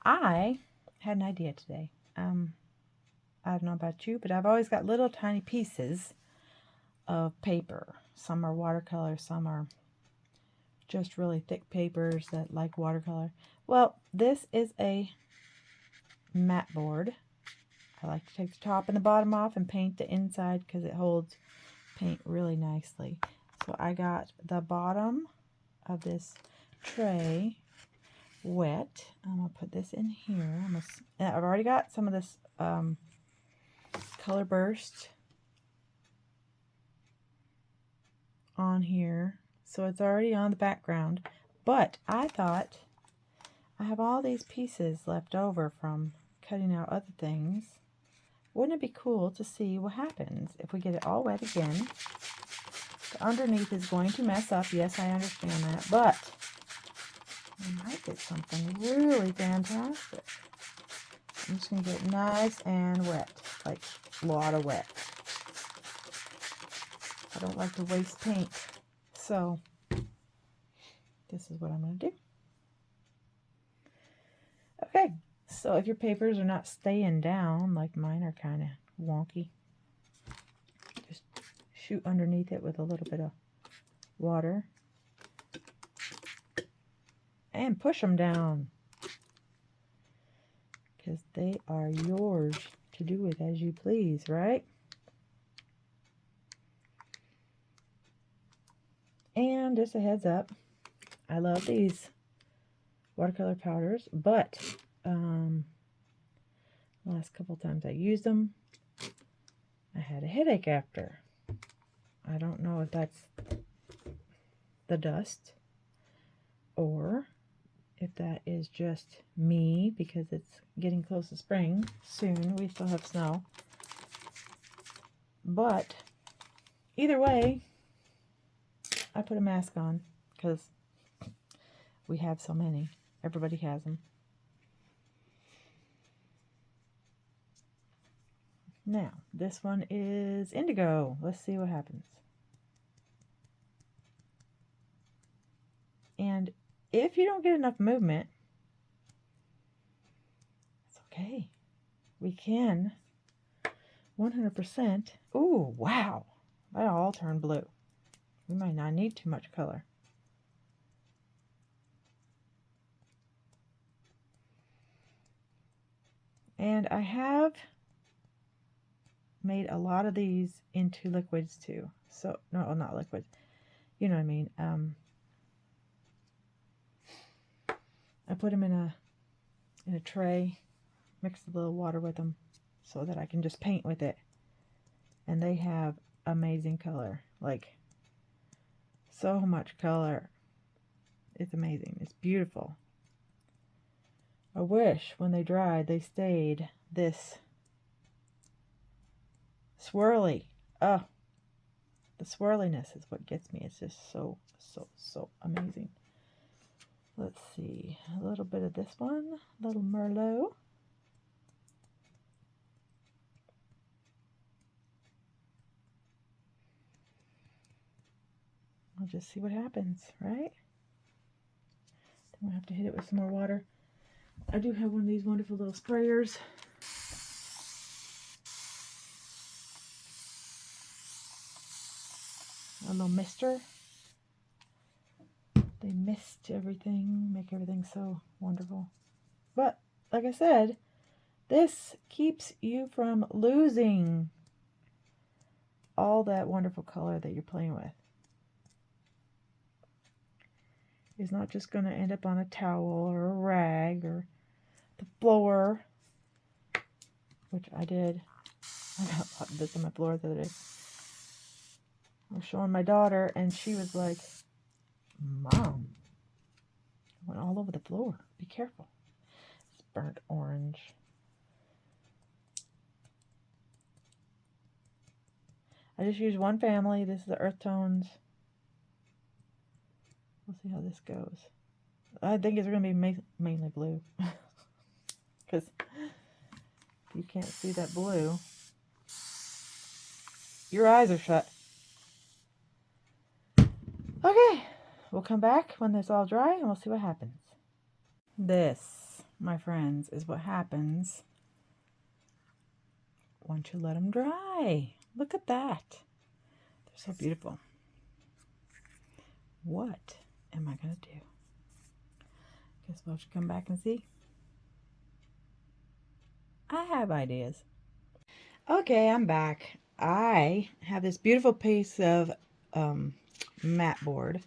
I had an idea today. I don't know about you, but I've always got little tiny pieces of paper. Some are watercolor, some are just really thick papers that like watercolor. Well, this is a mat board. I like to take the top and the bottom off and paint the inside because it holds paint really nicely. So I got the bottom of this tray wet. I'm going to put this in here. I've already got some of this color burst on here, so it's already on the background. But I thought, I have all these pieces left over from cutting out other things. Wouldn't it be cool to see what happens if we get it all wet again? The underneath is going to mess up. Yes, I understand that, but I might get something really fantastic. I'm just going to get it nice and wet, like a lot of wet. I don't like to waste paint, so this is what I'm going to do. Okay, so if your papers are not staying down, like mine are kind of wonky, just shoot underneath it with a little bit of water and push them down, because they are yours to do with as you please, right? And just a heads up, I love these watercolor powders, but the last couple times I used them, I had a headache after. I don't know if that's the dust or if that is just me, because it's getting close to spring soon. We still have snow. But either way, I put a mask on because we have so many. Everybody has them. Now, this one is indigo. Let's see what happens. And if you don't get enough movement, it's okay. We can 100%. Ooh, wow. That all turned blue. We might not need too much color. And I have made a lot of these into liquids too. So, no, not liquids. You know what I mean. I put them in a tray, mix a little water with them so that I can just paint with it. And they have amazing color. Like, so much color. It's amazing. It's beautiful. I wish when they dried they stayed this swirly. Oh, the swirliness is what gets me. It's just so amazing. Let's see. A little bit of this one. A little Merlot. I'll just see what happens, right? Then we'll have to hit it with some more water. I do have one of these wonderful little sprayers. A little mister. They mist everything, make everything so wonderful. But, like I said, this keeps you from losing all that wonderful color that you're playing with. It's not just going to end up on a towel or a rag or the floor, which I did. I got this on my floor the other day. I was showing my daughter, and she was like, "Mom, it went all over the floor. Be careful." It's burnt orange. I just used one family. This is the earth tones. We'll see how this goes. I think it's going to be mainly blue. Because you can't see that blue. Your eyes are shut. Okay. We'll come back when it's all dry and we'll see what happens. This my friends, is what happens once you let them dry. Look at that. They're so beautiful. What am I going to do? Guess we'll have to come back and see. I have ideas. Okay, I'm back. I have this beautiful piece of mat board.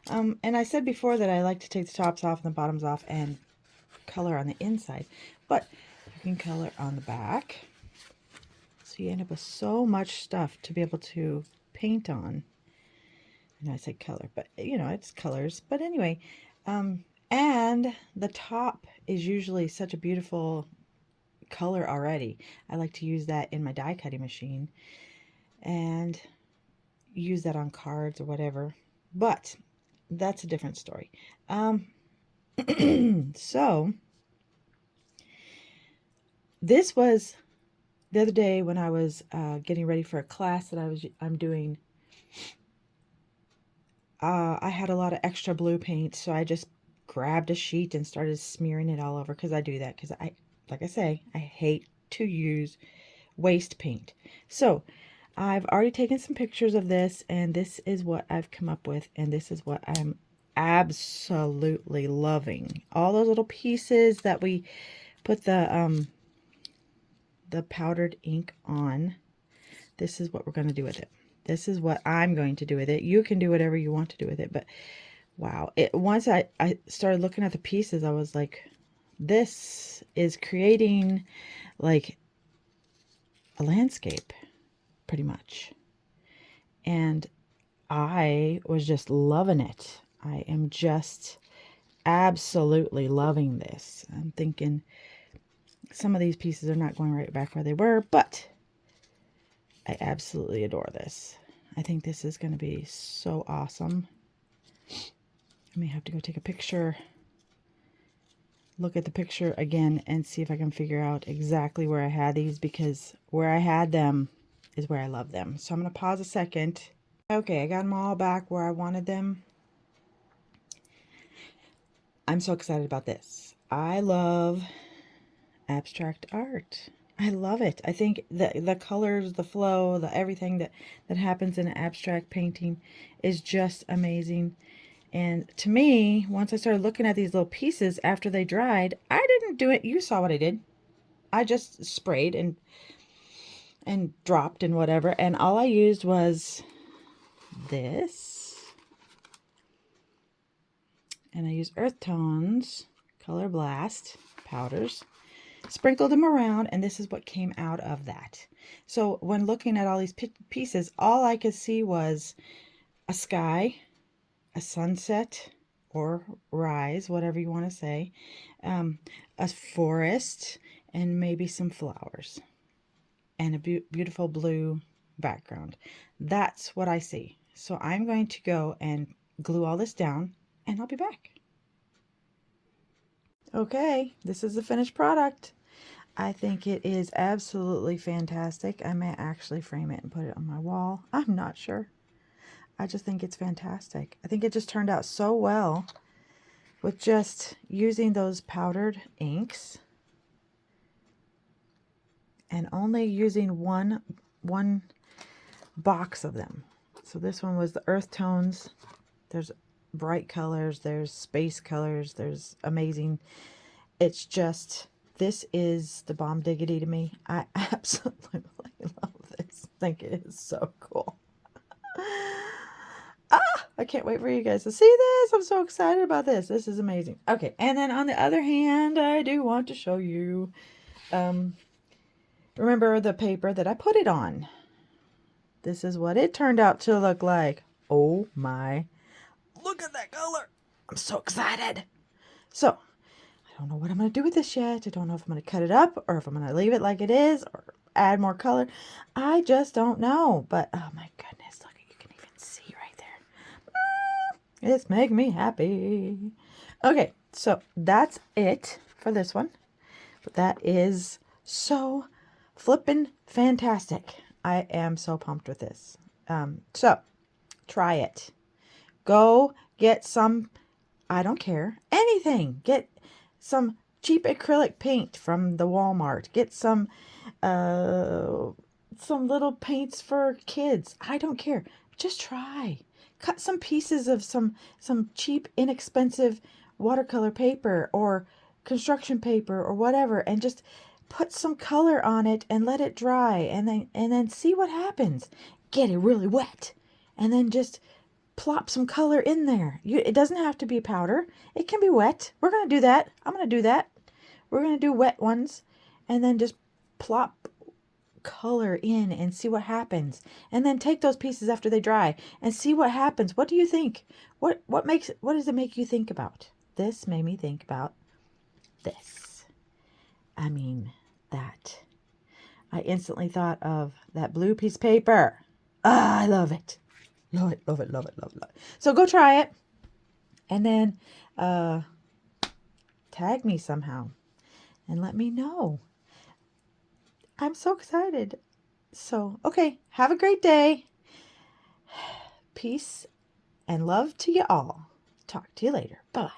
And I said before that I like to take the tops off and the bottoms off and color on the inside. But you can color on the back. So you end up with so much stuff to be able to paint on. And I said color, but you know, it's colors. But anyway, and the top is usually such a beautiful color already. I like to use that in my die cutting machine and use that on cards or whatever. But that's a different story. So this was the other day when I was getting ready for a class that I'm doing. I had a lot of extra blue paint, so I just grabbed a sheet and started smearing it all over, because I do that because like I say, I hate to use waste paint. So I've already taken some pictures of this, and this is what I've come up with, and this is what I'm absolutely loving. All those little pieces that we put the powdered ink on, this is what we're going to do with it. This is what I'm going to do with it. You can do whatever you want to do with it, but wow. Once I started looking at the pieces, I was like, this is creating like a landscape, pretty much. And I was just loving it. I am just absolutely loving this. I'm thinking some of these pieces are not going right back where they were, but I absolutely adore this. I think this is going to be so awesome. I may have to go take a picture, look at the picture again, and see if I can figure out exactly where I had these, because where I had them is where I love them. So I'm going to pause a second. Okay, I got them all back where I wanted them. I'm so excited about this. I love abstract art. I love it. I think the colors, the flow, the everything that happens in abstract painting is just amazing. And to me, once I started looking at these little pieces after they dried, I didn't do it. You saw what I did. I just sprayed and dropped and whatever. And all I used was this. And I used earth tones, color blast powders. Sprinkled them around, and this is what came out of that. So when looking at all these pieces, all I could see was a sky, a sunset or rise, whatever you want to say, a forest, and maybe some flowers, and a beautiful blue background. That's what I see. So I'm going to go and glue all this down, and I'll be back. Okay, this is the finished product. I think it is absolutely fantastic. I may actually frame it and put it on my wall. I'm not sure. I just think it's fantastic. I think it just turned out so well with just using those powdered inks and only using one box of them. So this one was the earth tones. There's bright colors, there's space colors, there's amazing. It's just, this is the bomb diggity to me. I absolutely love this. I think it is so cool. I can't wait for you guys to see this. I'm so excited about this. This is amazing. Okay, and then on the other hand, I do want to show you, remember the paper that I put it on. This is what it turned out to look like. Oh my, look at that color. I'm so excited. So, I don't know what I'm going to do with this yet. I don't know if I'm going to cut it up or if I'm going to leave it like it is or add more color. I just don't know. But, oh my goodness, look, you can even see right there. It's making me happy. Okay, so that's it for this one. But that is so flippin' fantastic. I am so pumped with this. So, try it. Go get some, I don't care, anything. Get some cheap acrylic paint from the Walmart. Get some little paints for kids. I don't care. Just try. Cut some pieces of some cheap, inexpensive watercolor paper or construction paper or whatever, and just put some color on it and let it dry, and then see what happens. Get it really wet, and then just plop some color in there. It doesn't have to be powder. It can be wet. We're going to do that. I'm going to do that. We're going to do wet ones, and then just plop color in and see what happens. And then take those pieces after they dry and see what happens. What do you think? What does it make you think about? This made me think about this. I mean, that. I instantly thought of that blue piece of paper. Ah, I love it. Love it, love it, love it, love it, love it. So go try it. And then tag me somehow and let me know. I'm so excited. So, okay, have a great day. Peace and love to you all. Talk to you later. Bye.